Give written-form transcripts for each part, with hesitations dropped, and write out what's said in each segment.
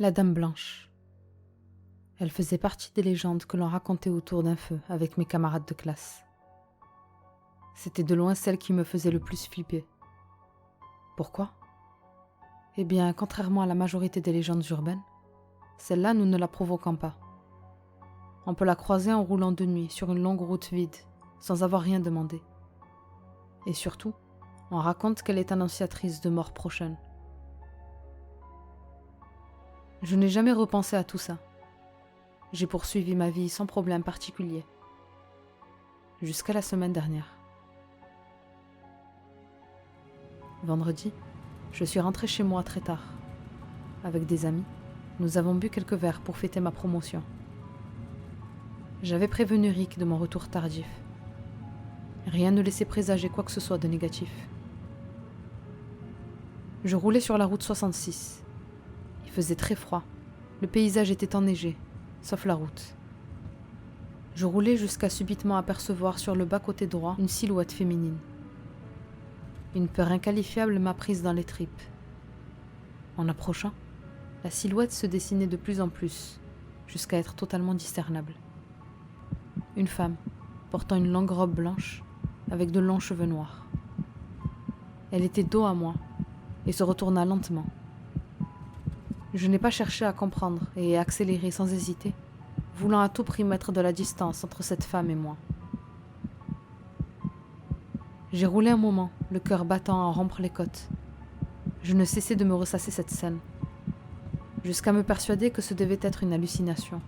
La Dame Blanche. Elle faisait partie des légendes que l'on racontait autour d'un feu avec mes camarades de classe. C'était de loin celle qui me faisait le plus flipper. Pourquoi ? Eh bien, contrairement à la majorité des légendes urbaines, celle-là, nous ne la provoquons pas. On peut la croiser en roulant de nuit sur une longue route vide, sans avoir rien demandé. Et surtout, on raconte qu'elle est annonciatrice de mort prochaine. Je n'ai jamais repensé à tout ça. J'ai poursuivi ma vie sans problème particulier. Jusqu'à la semaine dernière. Vendredi, je suis rentrée chez moi très tard. Avec des amis, nous avons bu quelques verres pour fêter ma promotion. J'avais prévenu Rick de mon retour tardif. Rien ne laissait présager quoi que ce soit de négatif. Je roulais sur la route 66. Il faisait très froid. Le paysage était enneigé, sauf la route. Je roulais jusqu'à subitement apercevoir sur le bas-côté droit une silhouette féminine. Une peur inqualifiable m'a prise dans les tripes. En approchant, la silhouette se dessinait de plus en plus, jusqu'à être totalement discernable. Une femme, portant une longue robe blanche, avec de longs cheveux noirs. Elle était dos à moi, et se retourna lentement. Je n'ai pas cherché à comprendre et accéléré sans hésiter, voulant à tout prix mettre de la distance entre cette femme et moi. J'ai roulé un moment, le cœur battant à rompre les côtes. Je ne cessais de me ressasser cette scène, jusqu'à me persuader que ce devait être une hallucination.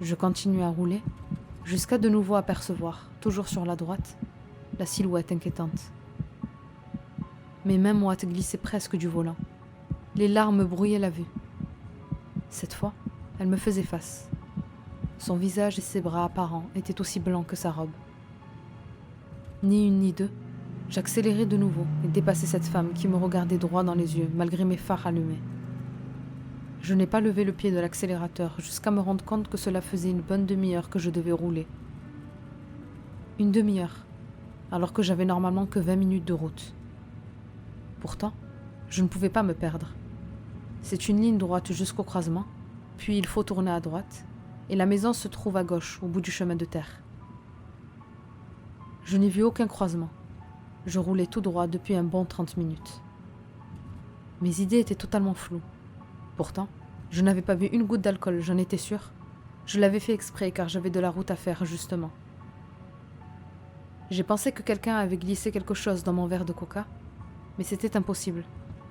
Je continuai à rouler, jusqu'à de nouveau apercevoir, toujours sur la droite, la silhouette inquiétante. Mes mains moites glissaient presque du volant. Les larmes brouillaient la vue. Cette fois, elle me faisait face. Son visage et ses bras apparents étaient aussi blancs que sa robe. Ni une ni deux, j'accélérai de nouveau et dépassai cette femme qui me regardait droit dans les yeux malgré mes phares allumés. Je n'ai pas levé le pied de l'accélérateur jusqu'à me rendre compte que cela faisait une bonne demi-heure que je devais rouler. Une demi-heure, alors que j'avais normalement que 20 minutes de route. Pourtant, je ne pouvais pas me perdre. C'est une ligne droite jusqu'au croisement, puis il faut tourner à droite, et la maison se trouve à gauche, au bout du chemin de terre. Je n'ai vu aucun croisement. Je roulais tout droit depuis un bon 30 minutes. Mes idées étaient totalement floues. Pourtant, je n'avais pas bu une goutte d'alcool, j'en étais sûre. Je l'avais fait exprès car j'avais de la route à faire, justement. J'ai pensé que quelqu'un avait glissé quelque chose dans mon verre de coca, mais c'était impossible.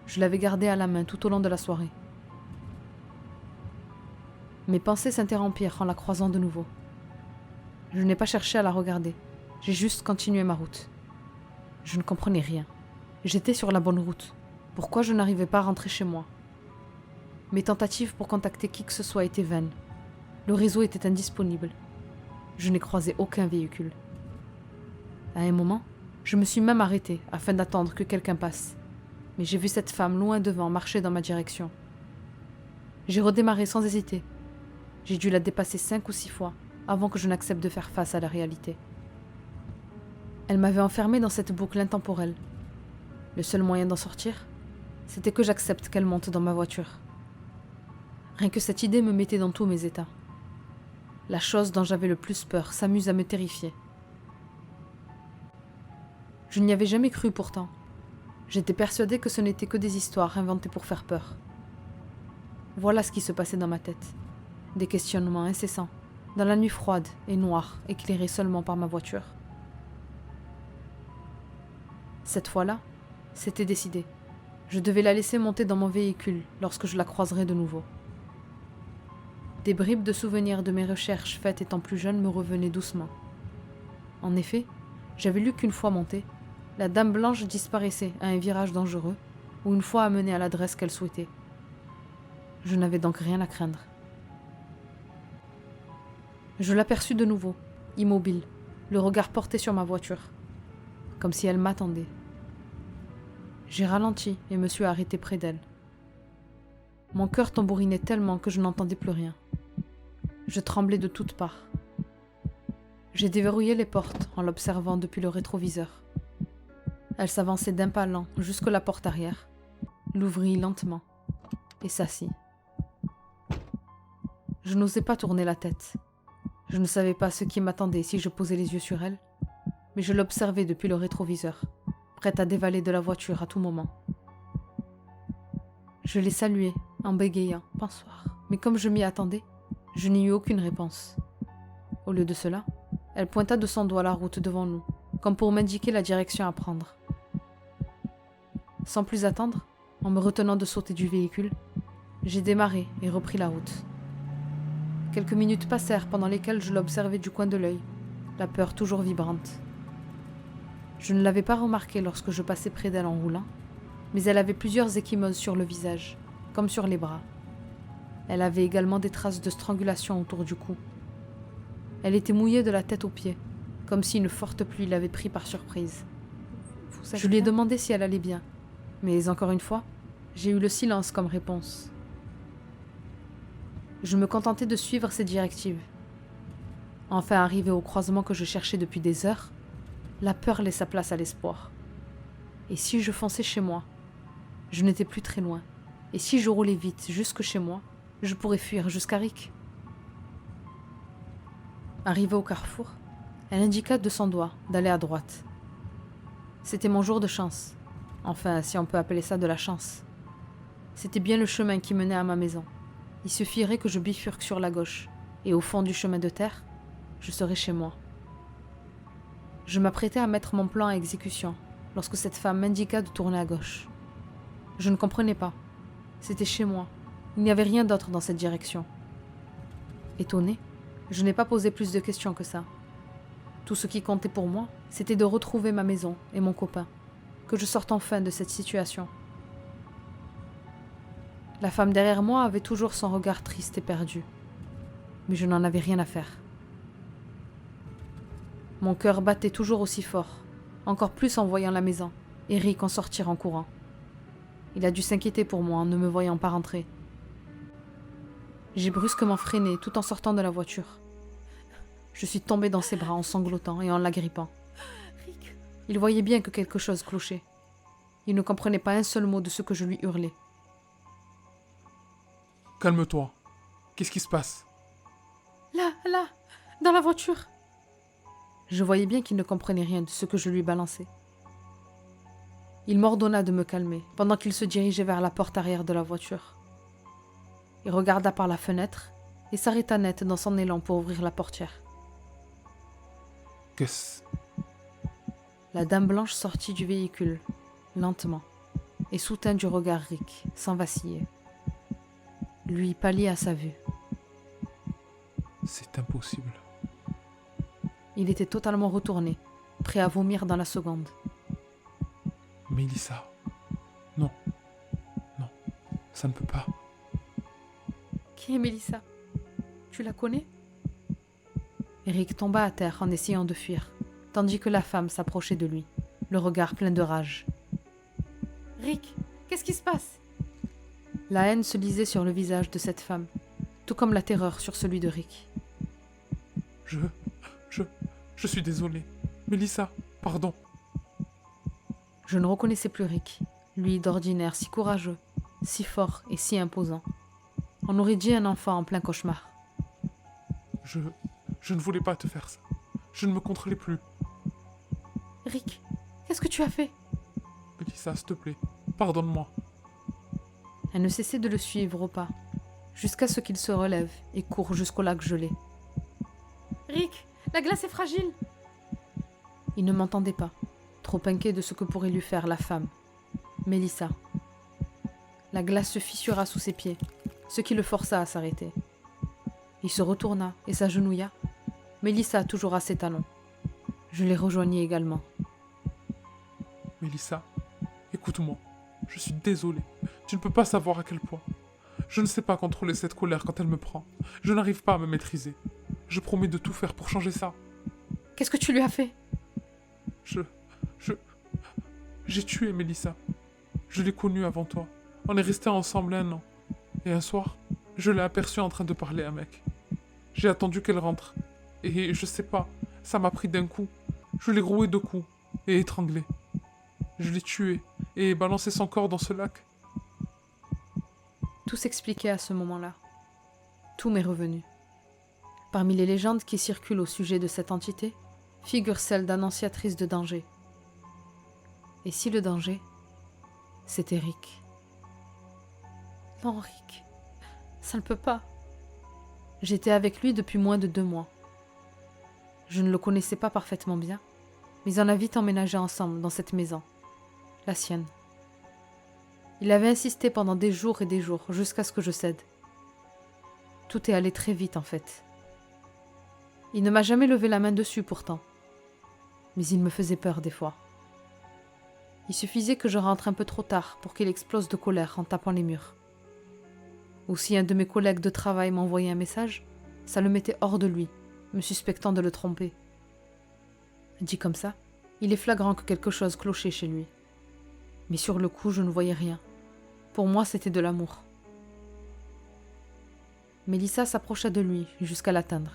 Je l'avais gardé à la main tout au long de la soirée. Mes pensées s'interrompirent en la croisant de nouveau. Je n'ai pas cherché à la regarder, j'ai juste continué ma route. Je ne comprenais rien. J'étais sur la bonne route. Pourquoi je n'arrivais pas à rentrer chez moi ? Mes tentatives pour contacter qui que ce soit étaient vaines. Le réseau était indisponible. Je n'ai croisé aucun véhicule. À un moment, je me suis même arrêtée afin d'attendre que quelqu'un passe. Mais j'ai vu cette femme loin devant marcher dans ma direction. J'ai redémarré sans hésiter. J'ai dû la dépasser 5 ou 6 fois avant que je n'accepte de faire face à la réalité. Elle m'avait enfermée dans cette boucle intemporelle. Le seul moyen d'en sortir, c'était que j'accepte qu'elle monte dans ma voiture. Rien que cette idée me mettait dans tous mes états. La chose dont j'avais le plus peur s'amuse à me terrifier. Je n'y avais jamais cru pourtant. J'étais persuadée que ce n'était que des histoires inventées pour faire peur. Voilà ce qui se passait dans ma tête. Des questionnements incessants, dans la nuit froide et noire, éclairée seulement par ma voiture. Cette fois-là, c'était décidé. Je devais la laisser monter dans mon véhicule lorsque je la croiserais de nouveau. Des bribes de souvenirs de mes recherches faites étant plus jeune me revenaient doucement. En effet, j'avais lu qu'une fois montée, la Dame Blanche disparaissait à un virage dangereux ou une fois amenée à l'adresse qu'elle souhaitait. Je n'avais donc rien à craindre. Je l'aperçus de nouveau, immobile, le regard porté sur ma voiture, comme si elle m'attendait. J'ai ralenti et me suis arrêté près d'elle. Mon cœur tambourinait tellement que je n'entendais plus rien. Je tremblais de toutes parts. J'ai déverrouillé les portes en l'observant depuis le rétroviseur. Elle s'avançait d'un pas lent jusqu'à la porte arrière, l'ouvrit lentement et s'assit. Je n'osais pas tourner la tête. Je ne savais pas ce qui m'attendait si je posais les yeux sur elle, mais je l'observais depuis le rétroviseur, prête à dévaler de la voiture à tout moment. Je l'ai saluée en bégayant « Bonsoir », mais comme je m'y attendais, je n'y eus aucune réponse. Au lieu de cela, elle pointa de son doigt la route devant nous, comme pour m'indiquer la direction à prendre. Sans plus attendre, en me retenant de sauter du véhicule, j'ai démarré et repris la route. Quelques minutes passèrent pendant lesquelles je l'observais du coin de l'œil, la peur toujours vibrante. Je ne l'avais pas remarqué lorsque je passais près d'elle en roulant, mais elle avait plusieurs ecchymoses sur le visage, comme sur les bras. Elle avait également des traces de strangulation autour du cou. Elle était mouillée de la tête aux pieds, comme si une forte pluie l'avait pris par surprise. Je lui ai demandé si elle allait bien, mais encore une fois, j'ai eu le silence comme réponse. Je me contentais de suivre ses directives. Enfin arrivé au croisement que je cherchais depuis des heures, la peur laissa place à l'espoir. Et si je fonçais chez moi? Je n'étais plus très loin. Et si je roulais vite jusque chez moi, je pourrais fuir jusqu'à Rick. Arrivée au carrefour, elle indiqua de son doigt d'aller à droite. C'était mon jour de chance. Enfin, si on peut appeler ça de la chance. C'était bien le chemin qui menait à ma maison. Il suffirait que je bifurque sur la gauche, et au fond du chemin de terre, je serais chez moi. Je m'apprêtais à mettre mon plan à exécution, lorsque cette femme m'indiqua de tourner à gauche. Je ne comprenais pas. C'était chez moi. Il n'y avait rien d'autre dans cette direction. Étonnée, je n'ai pas posé plus de questions que ça. Tout ce qui comptait pour moi, c'était de retrouver ma maison et mon copain, que je sorte enfin de cette situation. La femme derrière moi avait toujours son regard triste et perdu, mais je n'en avais rien à faire. Mon cœur battait toujours aussi fort, encore plus en voyant la maison, et Rick en sortir en courant. Il a dû s'inquiéter pour moi en ne me voyant pas rentrer. J'ai brusquement freiné tout en sortant de la voiture. Je suis tombée dans ses bras en sanglotant et en l'agrippant. Il voyait bien que quelque chose clochait. Il ne comprenait pas un seul mot de ce que je lui hurlais. Calme-toi. Qu'est-ce qui se passe? Là, dans la voiture. Je voyais bien qu'il ne comprenait rien de ce que je lui balançais. Il m'ordonna de me calmer pendant qu'il se dirigeait vers la porte arrière de la voiture. Il regarda par la fenêtre et s'arrêta net dans son élan pour ouvrir la portière. Qu'est-ce... La dame blanche sortit du véhicule, lentement, et soutint du regard Rick, sans vaciller. Lui pâlit à sa vue. C'est impossible. Il était totalement retourné, prêt à vomir dans la seconde. Mélissa. Non. Non. Ça ne peut pas. Qui est Mélissa? Tu la connais? Eric tomba à terre en essayant de fuir, tandis que la femme s'approchait de lui, le regard plein de rage. Rick, qu'est-ce qui se passe? La haine se lisait sur le visage de cette femme, tout comme la terreur sur celui de Rick. Je suis désolé. Mélissa, pardon. Je ne reconnaissais plus Rick, lui d'ordinaire si courageux, si fort et si imposant. On aurait dit un enfant en plein cauchemar. Je ne voulais pas te faire ça. Je ne me contrôlais plus. Rick, qu'est-ce que tu as fait? Mélissa, s'il te plaît, pardonne-moi. Elle ne cessait de le suivre au pas, jusqu'à ce qu'il se relève et court jusqu'au lac gelé. Rick, la glace est fragile. Il ne m'entendait pas, trop inquiet de ce que pourrait lui faire la femme, Mélissa. La glace se fissura sous ses pieds, ce qui le força à s'arrêter. Il se retourna et s'agenouilla, Mélissa toujours à ses talons. Je les rejoignis également. Mélissa, écoute-moi. Je suis désolé. Tu ne peux pas savoir à quel point. Je ne sais pas contrôler cette colère quand elle me prend. Je n'arrive pas à me maîtriser. Je promets de tout faire pour changer ça. Qu'est-ce que tu lui as fait? J'ai tué Mélissa. Je l'ai connue avant toi. On est restés ensemble 1 an. Et un soir, je l'ai aperçue en train de parler à un mec. J'ai attendu qu'elle rentre. Et je sais pas, ça m'a pris d'un coup. Je l'ai roué 2 coups et étranglé. Je l'ai tué et balancé son corps dans ce lac. Tout s'expliquait à ce moment-là. Tout m'est revenu. Parmi les légendes qui circulent au sujet de cette entité, figure celle d'annonciatrice de danger. Et si le danger, c'était Rick? Non, Rick, ça ne peut pas. J'étais avec lui depuis moins de 2 mois. Je ne le connaissais pas parfaitement bien, mais on a vite emménagé ensemble dans cette maison, la sienne. Il avait insisté pendant des jours et des jours, jusqu'à ce que je cède. Tout est allé très vite en fait. Il ne m'a jamais levé la main dessus pourtant, mais il me faisait peur des fois. Il suffisait que je rentre un peu trop tard pour qu'il explose de colère en tapant les murs. Ou si un de mes collègues de travail m'envoyait un message, ça le mettait hors de lui, me suspectant de le tromper. Dit comme ça, il est flagrant que quelque chose clochait chez lui. Mais sur le coup, je ne voyais rien. Pour moi, c'était de l'amour. Mélissa s'approcha de lui jusqu'à l'atteindre.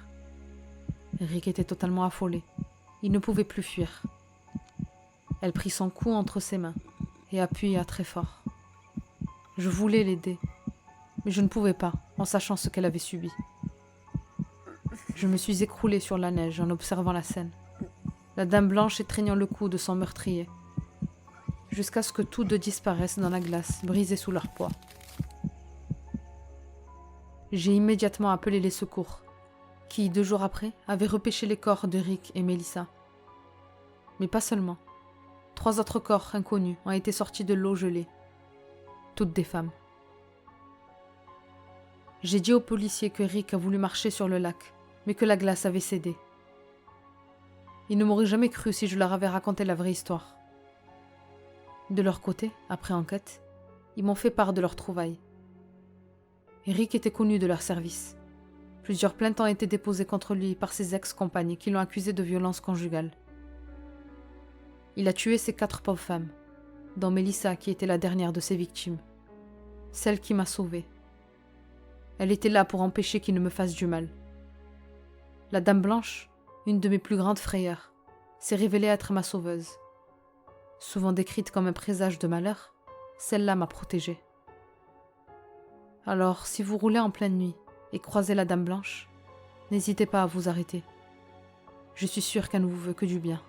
Rick était totalement affolé. Il ne pouvait plus fuir. Elle prit son cou entre ses mains et appuya très fort. Je voulais l'aider, mais je ne pouvais pas, en sachant ce qu'elle avait subi. Je me suis écroulée sur la neige en observant la scène, la dame blanche étreignant le cou de son meurtrier, jusqu'à ce que tous deux disparaissent dans la glace, brisés sous leur poids. J'ai immédiatement appelé les secours, qui, 2 jours après, avaient repêché les corps de Rick et Mélissa. Mais pas seulement. 3 autres corps inconnus ont été sortis de l'eau gelée. Toutes des femmes. J'ai dit aux policiers que Rick a voulu marcher sur le lac, mais que la glace avait cédé. Ils ne m'auraient jamais cru si je leur avais raconté la vraie histoire. De leur côté, après enquête, ils m'ont fait part de leurs trouvailles. Rick était connu de leur service. Plusieurs plaintes ont été déposées contre lui par ses ex-compagnes qui l'ont accusé de violence conjugale. Il a tué ces 4 pauvres femmes, dont Mélissa qui était la dernière de ses victimes, celle qui m'a sauvée. Elle était là pour empêcher qu'il ne me fasse du mal. La Dame Blanche, une de mes plus grandes frayeurs, s'est révélée être ma sauveuse. Souvent décrite comme un présage de malheur, celle-là m'a protégée. Alors, si vous roulez en pleine nuit et croisez la Dame Blanche, n'hésitez pas à vous arrêter. Je suis sûre qu'elle ne vous veut que du bien.